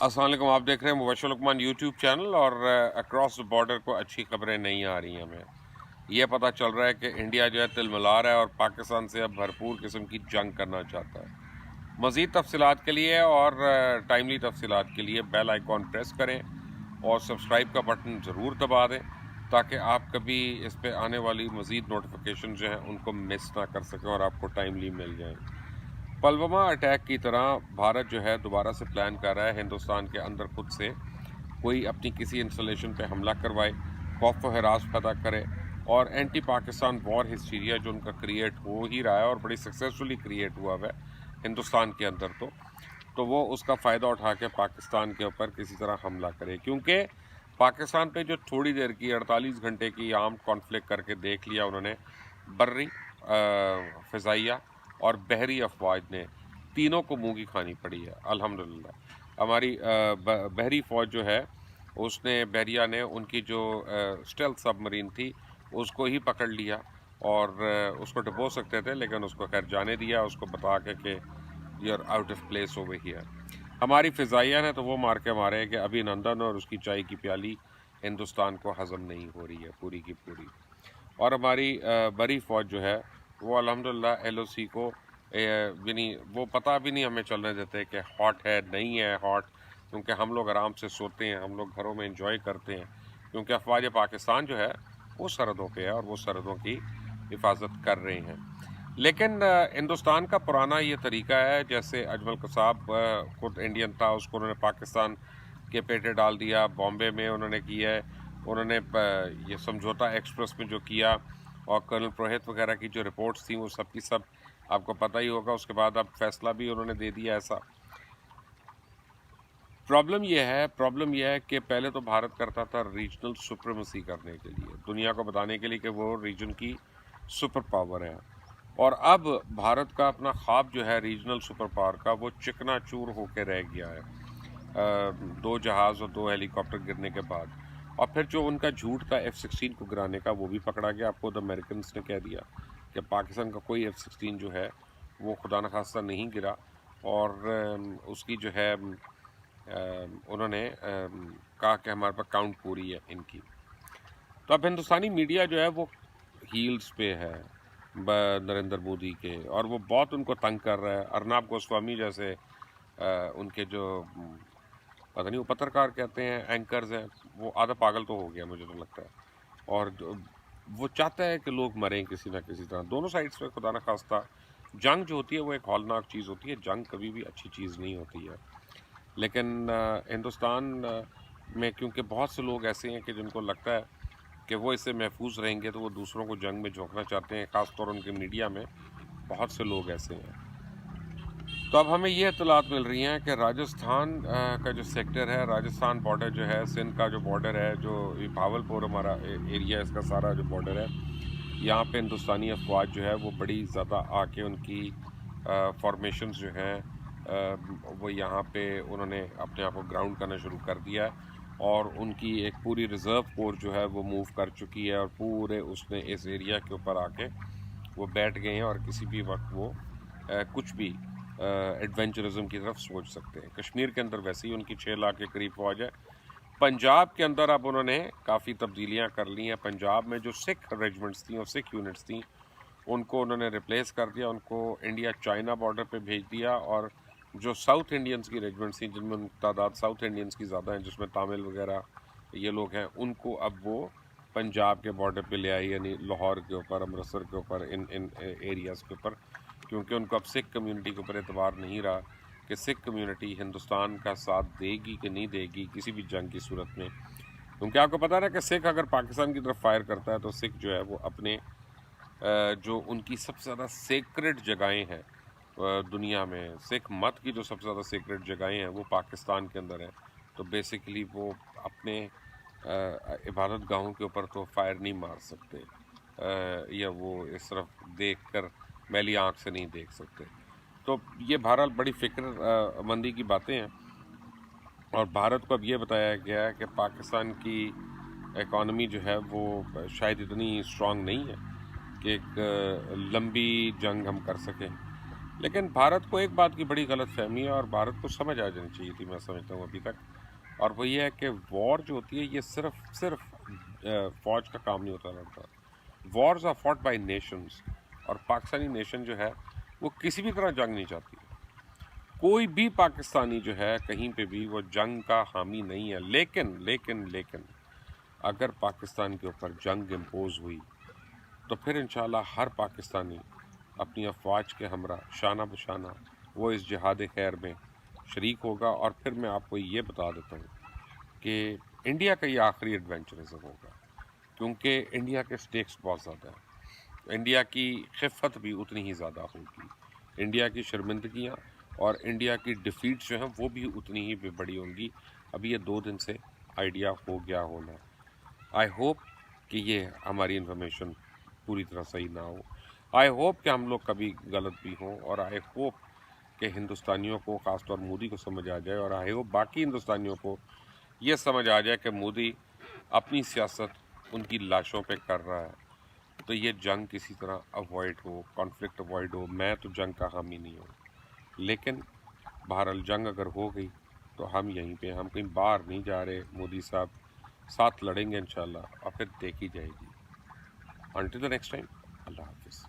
अस्सलाम वालेकुम। आप देख रहे हैं मुबशर लुकमान यूट्यूब चैनल। और अक्रॉस द बॉर्डर को अच्छी खबरें नहीं आ रही हैं। हमें ये पता चल रहा है कि इंडिया जो है तिलमिला रहा है और पाकिस्तान से अब भरपूर किस्म की जंग करना चाहता है। मज़ीद तफसीलात के लिए और टाइमली तफसीलात के लिए बेल आइकॉन प्रेस करें और सब्सक्राइब का बटन ज़रूर दबा दें ताकि आप कभी इस पे आने वाली मज़ीद नोटिफिकेशन जो हैं उनको मिस ना कर सकें और आपको टाइमली मिल जाएँ। पुलवामा अटैक की तरह भारत जो है दोबारा से प्लान कर रहा है हिंदुस्तान के अंदर खुद से कोई अपनी किसी इंस्टॉलेशन पे हमला करवाए, खौफ व हरास पैदा करे और एंटी पाकिस्तान वॉर हिस्टीरिया जो उनका क्रिएट हो ही रहा है और बड़ी सक्सेसफुली क्रिएट हुआ है हिंदुस्तान के अंदर, तो वो उसका फ़ायदा उठा के पाकिस्तान के ऊपर किसी तरह हमला करे। क्योंकि पाकिस्तान पे जो थोड़ी देर की 48 घंटे की आर्म्ड कॉन्फ्लिक्ट करके देख लिया उन्होंने, बर्री, फ़िज़ाइया और बहरी अफवाज ने तीनों को मुंह की खानी पड़ी है। अल्हम्दुलिल्लाह हमारी बहरी फ़ौज जो है उसने, बहरिया ने उनकी जो स्टेल्थ सबमरीन थी उसको ही पकड़ लिया और उसको डुबो सकते थे लेकिन उसको खैर जाने दिया, उसको बता के कि you are out of place over here. हमारी फ़िज़ाइया ने तो वो मार के मारे कि अभिनंदन और उसकी चाय की प्याली हिंदुस्तान को हज़म नहीं हो रही है पूरी की पूरी। और हमारी बड़ी फ़ौज जो है वो अल्हम्दुलिल्लाह LOC को भी नहीं, वो पता भी नहीं हमें चलने देते कि हॉट है नहीं है हॉट, क्योंकि हम लोग आराम से सोते हैं, हम लोग घरों में एंजॉय करते हैं, क्योंकि अफवाज पाकिस्तान जो है वो सरहदों पे है और वो सरहदों की हिफाजत कर रहे हैं। लेकिन हिंदुस्तान का पुराना ये तरीका है, जैसे अजमल कसाब खुद इंडियन था, उसको उन्होंने पाकिस्तान के पेटे डाल दिया। बॉम्बे में उन्होंने किया है, उन्होंने ये समझौता एक्सप्रेस में जो किया और कर्नल पुरोहित वगैरह की जो रिपोर्ट्स थी वो सब की सब आपको पता ही होगा। उसके बाद अब फैसला भी उन्होंने दे दिया ऐसा। प्रॉब्लम यह है कि पहले तो भारत करता था रीजनल सुप्रीमेसी करने के लिए, दुनिया को बताने के लिए कि वो रीजन की सुपर पावर है, और अब भारत का अपना ख्वाब जो है रीजनल सुपर पावर का वो चिकनाचूर होकर रह गया है। 2 जहाज़ और 2 हेलीकॉप्टर गिरने के बाद, और फिर जो उनका झूठ था F-16 को गिराने का वो भी पकड़ा गया। आपको द अमेरिकन ने कह दिया कि पाकिस्तान का कोई F-16 जो है वो खुदा न खास्ता नहीं गिरा, और उसकी जो है उन्होंने कहा कि हमारे पास काउंट पूरी है इनकी। तो अब हिंदुस्तानी मीडिया जो है वो हील्स पे है नरेंद्र मोदी के, और वो बहुत उनको तंग कर रहा है। अर्नब गोस्वामी जैसे उनके जो पता नहीं वो पत्रकार कहते हैं, एंकर्स हैं, वो आधा पागल तो हो गया मुझे तो लगता है, और वो चाहता है कि लोग मरें किसी ना किसी तरह। दोनों साइड्स पे खुदा न खास्ता जंग जो होती है वो एक हौलनाक चीज़ होती है, जंग कभी भी अच्छी चीज़ नहीं होती है। लेकिन हिंदुस्तान में क्योंकि बहुत से लोग ऐसे हैं कि जिनको लगता है कि वो इससे महफूज रहेंगे तो वो दूसरों को जंग में झोंकना चाहते हैं, ख़ासतौर उनके मीडिया में बहुत से लोग ऐसे हैं। तो अब हमें ये इत्तलात मिल रही हैं कि राजस्थान का जो सेक्टर है, राजस्थान बॉर्डर जो है, सिंध का जो बॉर्डर है, जो ये भावलपुर हमारा एरिया, इसका सारा जो बॉर्डर है, यहाँ पे हिंदुस्तानी अफवाज जो है वो बड़ी ज़्यादा आके उनकी फॉर्मेशंस जो हैं वो यहाँ पे उन्होंने अपने आप को ग्राउंड करना शुरू कर दिया है, और उनकी एक पूरी रिज़र्व कोर जो है वो मूव कर चुकी है और पूरे उसने इस एरिया के ऊपर आके वो बैठ गए हैं, और किसी भी वक्त वो कुछ भी एडवेंचरिज्म की तरफ सोच सकते हैं। कश्मीर के अंदर वैसे ही उनकी 6 लाख के करीब फौज है। पंजाब के अंदर अब उन्होंने काफ़ी तब्दीलियां कर ली हैं। पंजाब में जो सिख रेजिमेंट्स थी और सिख यूनिट्स थी उनको उन्होंने रिप्लेस कर दिया, उनको इंडिया चाइना बॉर्डर पे भेज दिया, और जो साउथ इंडियंस की रेजिमेंट्स थी जिनमें तादाद साउथ इंडियंस की ज़्यादा हैं, जिसमें तमिल वगैरह ये लोग हैं, उनको अब वो पंजाब के बॉर्डर पे ले आई, यानी लाहौर के ऊपर, अमृतसर के ऊपर, इन एरियाज़ के ऊपर, क्योंकि उनको अब सिख कम्युनिटी के ऊपर एतबार नहीं रहा कि सिख कम्युनिटी हिंदुस्तान का साथ देगी कि नहीं देगी किसी भी जंग की सूरत में। क्योंकि आपको पता है कि सिख अगर पाकिस्तान की तरफ फायर करता है तो सिख जो है वो अपने जो उनकी सबसे ज़्यादा सेक्रेट जगहें हैं दुनिया में, सिख मत की जो सबसे ज़्यादा सेक्रेट जगहें हैं वो पाकिस्तान के अंदर हैं, तो बेसिकली वो अपने इबादत गाहों के ऊपर तो फायर नहीं मार सकते, या वो इस तरफ देख कर मैली आँख से नहीं देख सकते। तो ये बहरहाल बड़ी फ़िक्र मंदी की बातें हैं, और भारत को अब ये बताया गया है कि पाकिस्तान की इकॉनमी जो है वो शायद इतनी स्ट्रॉन्ग नहीं है कि एक लंबी जंग हम कर सकें। لیکن بھارت کو ایک بات کی بڑی غلط فہمی ہے اور بھارت کو سمجھ آ جانی چاہیے تھی، میں سمجھتا ہوں ابھی تک، اور وہ یہ ہے کہ وار جو ہوتی ہے یہ صرف فوج کا کام نہیں ہوتا لڑتا. Wars are fought by nations, اور پاکستانی نیشن جو ہے وہ کسی بھی طرح جنگ نہیں چاہتی. کوئی بھی پاکستانی جو ہے کہیں پہ بھی وہ جنگ کا حامی نہیں ہے. لیکن لیکن لیکن اگر پاکستان کے اوپر جنگ امپوز ہوئی تو پھر انشاءاللہ ہر پاکستانی اپنی افواج کے ہمراہ شانہ بشانہ وہ اس جہاد خیر میں شریک ہوگا. اور پھر میں آپ کو یہ بتا دیتا ہوں کہ انڈیا کا یہ آخری ایڈونچرزم ہوگا، کیونکہ انڈیا کے سٹیکس بہت زیادہ ہیں، انڈیا کی خفت بھی اتنی ہی زیادہ ہوگی، انڈیا کی شرمندگیاں اور انڈیا کی ڈیفیٹس جو ہیں وہ بھی اتنی ہی بڑی ہوں گی. ابھی یہ 2 دن سے آئیڈیا ہو گیا ہونا. آئی ہوپ کہ یہ ہماری انفارمیشن پوری طرح صحیح نہ ہو. آئی ہوپ کہ ہم لوگ کبھی غلط بھی ہوں، اور آئی ہوپ کہ ہندوستانیوں کو، خاص طور مودی کو سمجھ آ جائے، اور آئی ہوپ باقی ہندوستانیوں کو یہ سمجھ آ جائے کہ مودی اپنی سیاست ان کی لاشوں پہ کر رہا ہے. تو یہ جنگ کسی طرح اوائڈ ہو، کانفلکٹ اوائڈ ہو. میں تو جنگ کا حامی نہیں ہوں، لیکن بہرحال جنگ اگر ہو گئی تو ہم یہیں پہ، ہم کہیں باہر نہیں جا رہے. مودی صاحب ساتھ لڑیں گے انشاءاللہ، اور پھر دیکھی جائے گی. انٹل دی نیکسٹ ٹائم، اللہ حافظ.